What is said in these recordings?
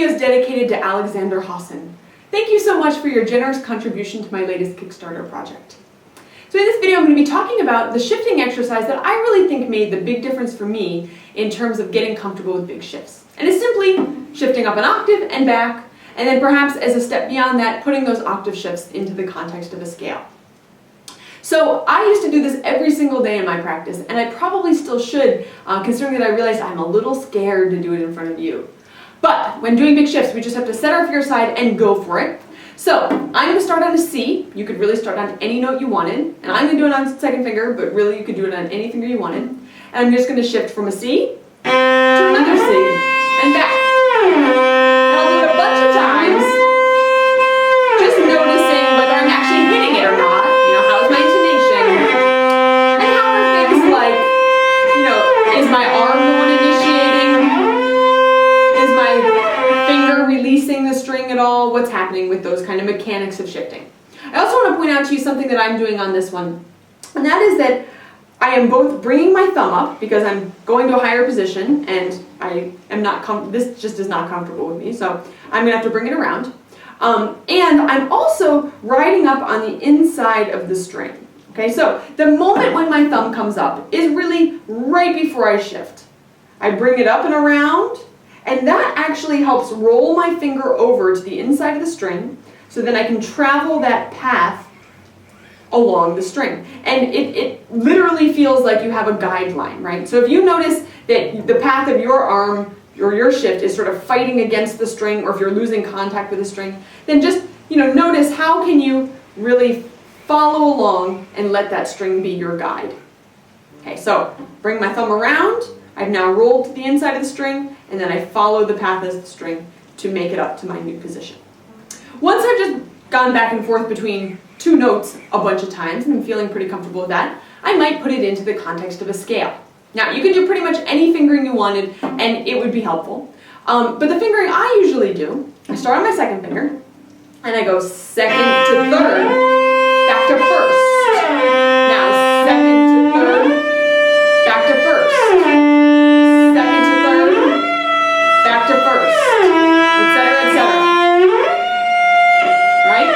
video is dedicated to Alexander Hawson. Thank you so much for your generous contribution to my latest Kickstarter project. So in this video I'm going to be talking about the shifting exercise that I really think made the big difference for me in terms of getting comfortable with big shifts. And it's simply shifting up an octave and back, and then perhaps as a step beyond that, putting those octave shifts into the context of a scale. So I used to do this every single day in my practice, and I probably still should, considering that I realized I'm a little scared to do it in front of you. But when doing big shifts, we just have to set our fear aside and go for it. So I'm going to start on a C. You could really start on any note you wanted, and I'm going to do it on second finger, but really you could do it on any finger you wanted. And I'm just going to shift from a C to another C and back. And I'll do it a bunch of times, just noticing whether I'm actually hitting it or not. You know, how's my intonation? And how are things like, you know, is my arm the one initiating? Is my finger releasing the string at all? What's happening with those kind of mechanics of shifting? I also want to point out to you something that I'm doing on this one, and that is that I am both bringing my thumb up because I'm going to a higher position and I am not this just is not comfortable with me, so I'm going to have to bring it around. And I'm also riding up on the inside of the string. Okay, so the moment when my thumb comes up is really right before I shift. I bring it up and around, and that actually helps roll my finger over to the inside of the string so then I can travel that path along the string. And it literally feels like you have a guideline, right? So if you notice that the path of your arm or your shift is sort of fighting against the string, or if you're losing contact with the string, then just, you know, notice how can you really follow along and let that string be your guide. Okay, so bring my thumb around. I've now rolled to the inside of the string, and then I follow the path of the string to make it up to my new position. Once I've just gone back and forth between two notes a bunch of times, and I'm feeling pretty comfortable with that, I might put it into the context of a scale. Now, you could do pretty much any fingering you wanted, and it would be helpful. But the fingering I usually do, I start on my second finger, and I go second to third, back to first. Now, second to third, back to first. Second to third, back to first, etc., etc. Right?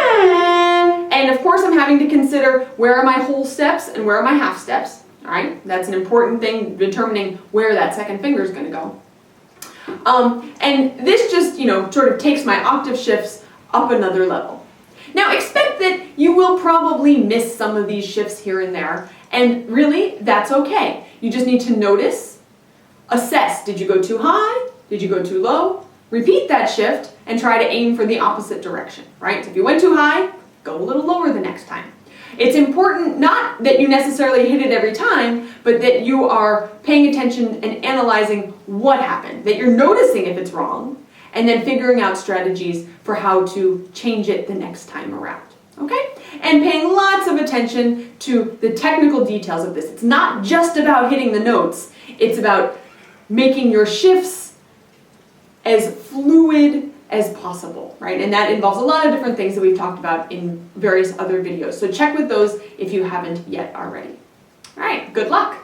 And of course, I'm having to consider where are my whole steps and where are my half steps. All right, that's an important thing, determining where that second finger is going to go. And this just, you know, sort of takes my octave shifts up another level. Now, expect that you will probably miss some of these shifts here and there, and really, that's okay. You just need to notice, assess, did you go too high? Did you go too low? Repeat that shift and try to aim for the opposite direction, right? So if you went too high, go a little lower the next time. It's important not that you necessarily hit it every time, but that you are paying attention and analyzing what happened, that you're noticing if it's wrong, and then figuring out strategies for how to change it the next time around. Okay? And paying lots of attention to the technical details of this. It's not just about hitting the notes, it's about making your shifts as fluid as possible, right? And that involves a lot of different things that we've talked about in various other videos. So check with those if you haven't yet already. All right, good luck.